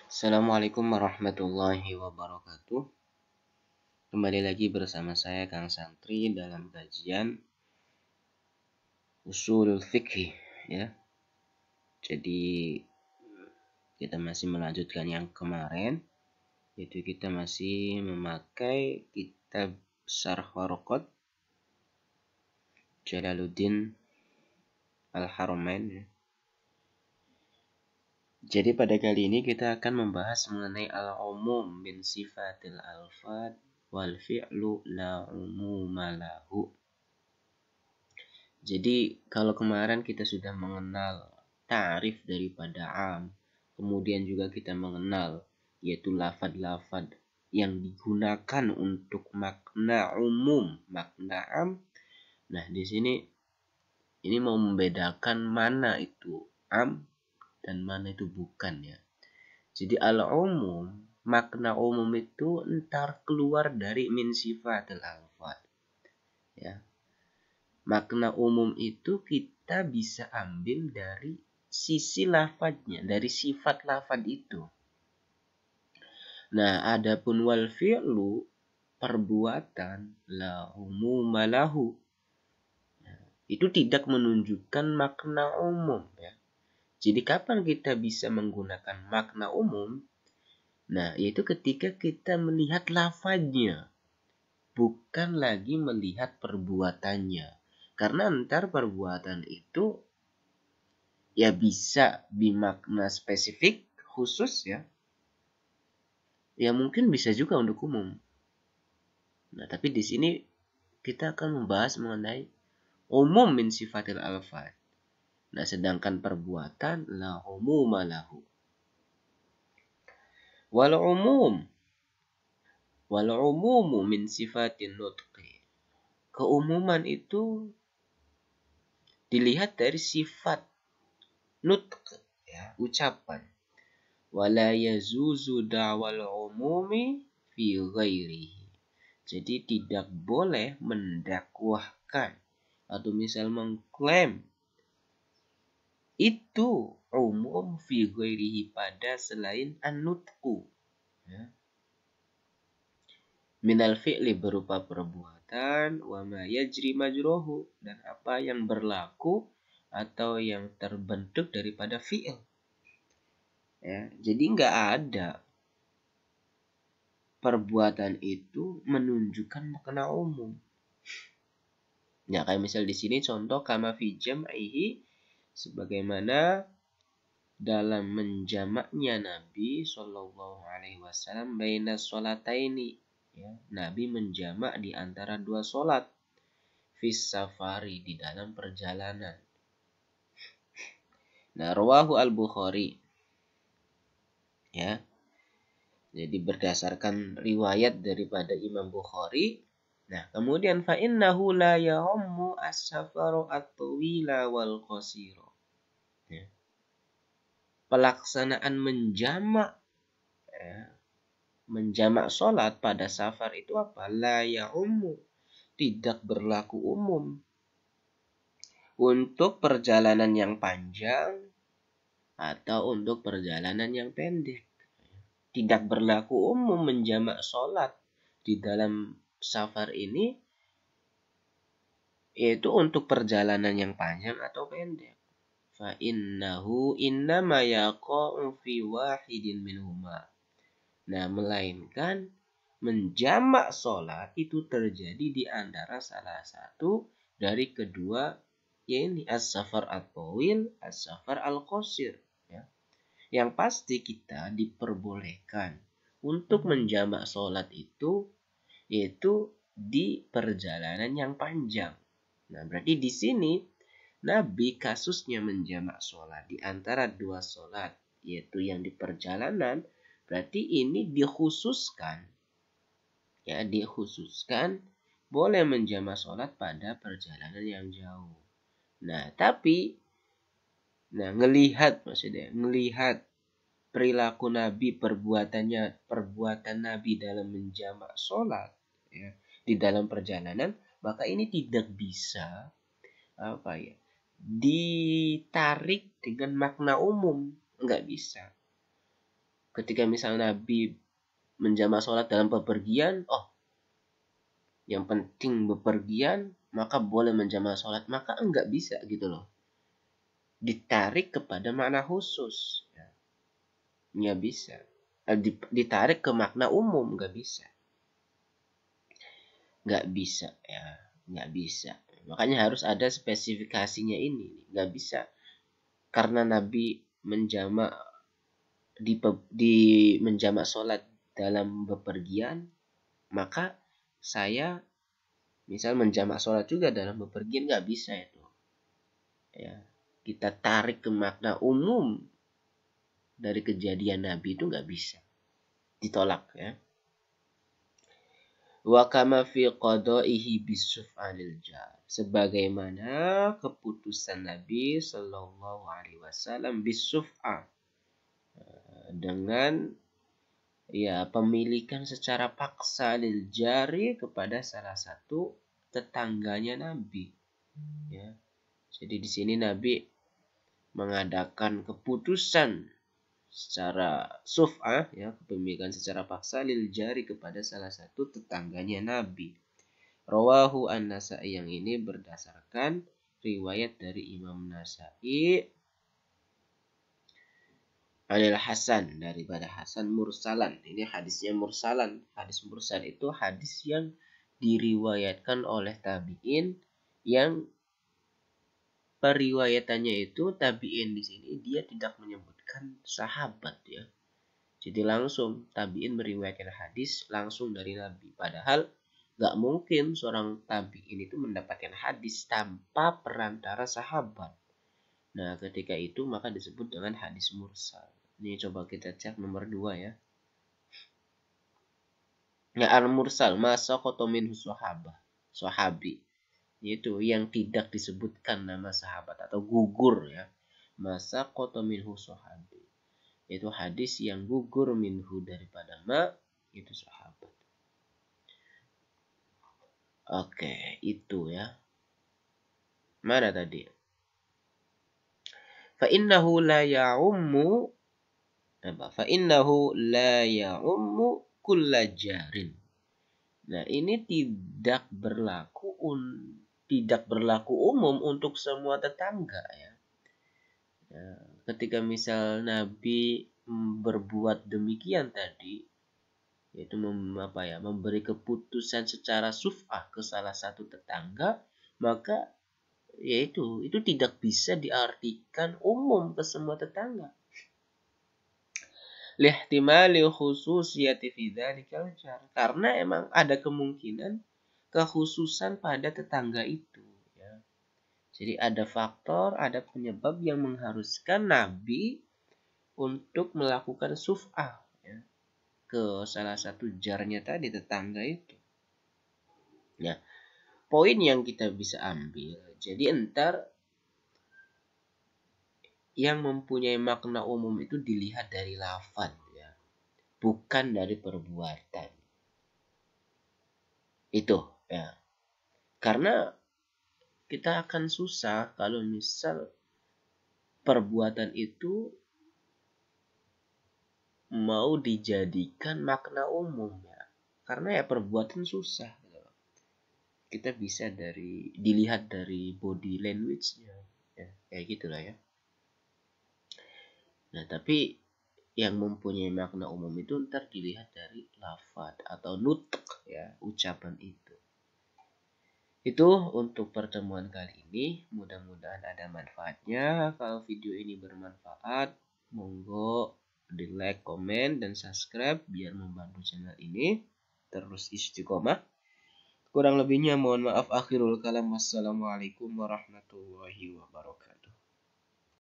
Assalamualaikum warahmatullahi wabarakatuh. Kembali lagi bersama saya Kang Santri dalam kajian Ushulul Fiqh ya. Jadi kita masih melanjutkan yang kemarin, yaitu kita masih memakai kitab Syarh Waraqat Jalaluddin Al-Haramain ya. Jadi pada kali ini kita akan membahas mengenai al-umum min sifatil alfad wal fi'lu la umuma lahu. Jadi kalau kemarin kita sudah mengenal ta'rif daripada am, kemudian juga kita mengenal yaitu lafad-lafad yang digunakan untuk makna umum, makna am. Nah, di sini ini mau membedakan mana itu am dan mana itu bukan ya. Jadi al-umum, makna umum itu entar keluar dari min sifatil alfad. Ya. Makna umum itu kita bisa ambil dari sisi lafadznya, dari sifat lafad itu. Nah, adapun wal fi'lu, perbuatan, la umuma lahu, itu tidak menunjukkan makna umum ya. Jadi kapan kita bisa menggunakan makna umum? Nah, yaitu ketika kita melihat lafadznya, bukan lagi melihat perbuatannya. Karena ntar perbuatan itu ya bisa bermakna spesifik, khusus ya. Ya mungkin bisa juga untuk umum. Nah, tapi di sini kita akan membahas mengenai umum min sifatil alfad. Nah, sedangkan perbuatan la umuma lahu. Wal umumu min sifatin nutqi. Keumuman itu dilihat dari sifat nutq ya, ucapan. Wala yazuzu da'wal umumi fi ghairihi. Jadi tidak boleh mendakwahkan atau misal mengklaim itu umum fi ghairihi pada selain an-nutqu ya. Minal fi'li berupa perbuatan, wa ma yajri majruhu, dan apa yang berlaku atau yang terbentuk daripada fi'il. Ya, jadi nggak ada perbuatan itu menunjukkan makna umum. Ya, kayak misal di sini contoh kama fi jam'ihi, sebagaimana dalam menjamaknya Nabi Shallallahu Alaihi Wasallam baina sholataini. Ya, Nabi menjamak di antara dua sholat fis safari, di dalam perjalanan. Nah, rawahu al-Bukhari. Ya. Jadi berdasarkan riwayat daripada Imam Bukhari. Nah, kemudian fa innahu la ya'ummu as-safaru at-tawila wal qasira. Ya. Pelaksanaan menjamak ya, menjamak sholat pada safar itu apa? La ya'ummu, tidak berlaku umum untuk perjalanan yang panjang atau untuk perjalanan yang pendek. Tidak berlaku umum menjamak sholat di dalam safar ini, yaitu untuk perjalanan yang panjang atau pendek. Fa innahu innama yaqa'u fi wahidin minhuma. Nah, melainkan menjamak sholat itu terjadi di antara salah satu dari kedua, yaitu as-safar at-tawil, as-safar al-qasir. Ya. Yang pasti kita diperbolehkan untuk menjamak sholat itu, yaitu di perjalanan yang panjang. Nah, berarti di sini Nabi kasusnya menjamak sholat di antara dua sholat, yaitu yang di perjalanan. Berarti ini dikhususkan, ya, dikhususkan boleh menjamak sholat pada perjalanan yang jauh. Nah, tapi ngelihat perilaku Nabi, perbuatan Nabi dalam menjamak sholat ya, di dalam perjalanan, maka ini tidak bisa ditarik dengan makna umum, nggak bisa. ketika misal Nabi menjamak sholat dalam bepergian, oh yang penting bepergian maka boleh menjamak sholat, maka enggak bisa gitu loh, ditarik kepada makna khusus, nggak bisa. Ditarik ke makna umum, nggak bisa ya, nggak bisa. Makanya harus ada spesifikasinya ini, nggak bisa karena Nabi menjamak di menjamak sholat dalam bepergian, maka saya misal menjamak sholat juga dalam bepergian, nggak bisa itu ya. Kita tarik ke makna umum dari kejadian Nabi itu nggak bisa, ditolak ya. Wa kama fi qada'ihi bisuf'anil jar, sebagaimana keputusan Nabi Shallallahu alaihi wasallam bisuf'a, dengan ya pemilikan secara paksa lil jari kepada salah satu tetangganya Nabi ya. Jadi di sini Nabi mengadakan keputusan secara suf'ah ya, kepemilikan secara paksa lil jari kepada salah satu tetangganya Nabi. Rawahu an-Nasa'i, yang ini berdasarkan riwayat dari Imam Nasa'i Anil Hasan, daripada Hasan mursalan. Ini hadisnya mursalan. Hadis mursal itu hadis yang diriwayatkan oleh tabi'in, yang periwayatannya itu tabi'in di sini dia tidak menyebutkan sahabat ya. Jadi langsung tabi'in meriwayatkan hadis langsung dari Nabi. Padahal nggak mungkin seorang tabi'in itu mendapatkan hadis tanpa perantara sahabat. Nah, ketika itu maka disebut dengan hadis mursal. Ini coba kita cek nomor 2 ya. Ya, al-mursal masa kotomin sahabi. Yaitu yang tidak disebutkan nama sahabat atau gugur ya. Masa kotomin sahabi. Yaitu hadis yang gugur minhu daripada itu sahabat. Oke, itu ya. Mana tadi? Fa innahu la ya'ummu kulla jarin. Nah, ini tidak berlaku umum untuk semua tetangga ya. Nah, ketika misal Nabi berbuat demikian tadi, yaitu memberi keputusan secara suf'ah ke salah satu tetangga, maka yaitu itu tidak bisa diartikan umum ke semua tetangga. Lihtimali khususiyati fi dzalikal jar, karena emang ada kemungkinan kekhususan pada tetangga itu ya. Jadi ada faktor, ada penyebab yang mengharuskan Nabi untuk melakukan suf'ah ya, ke salah satu jarnya tadi, tetangga itu. Nah, poin yang kita bisa ambil, jadi entar yang mempunyai makna umum itu dilihat dari lafaz ya, bukan dari perbuatan. Itu ya. Karena kita akan susah kalau misal perbuatan itu mau dijadikan makna umum ya. Karena ya perbuatan susah. Kita bisa dilihat dari body language-nya ya, kayak gitulah ya. Nah, tapi yang mempunyai makna umum itu ntar dilihat dari lafaz atau nutq ya, ucapan itu. Itu untuk pertemuan kali ini. Mudah-mudahan ada manfaatnya. Kalau video ini bermanfaat, monggo di like, komen, dan subscribe biar membantu channel ini terus istiqomah. Kurang lebihnya mohon maaf. Akhirul kalam. Wassalamualaikum warahmatullahi wabarakatuh.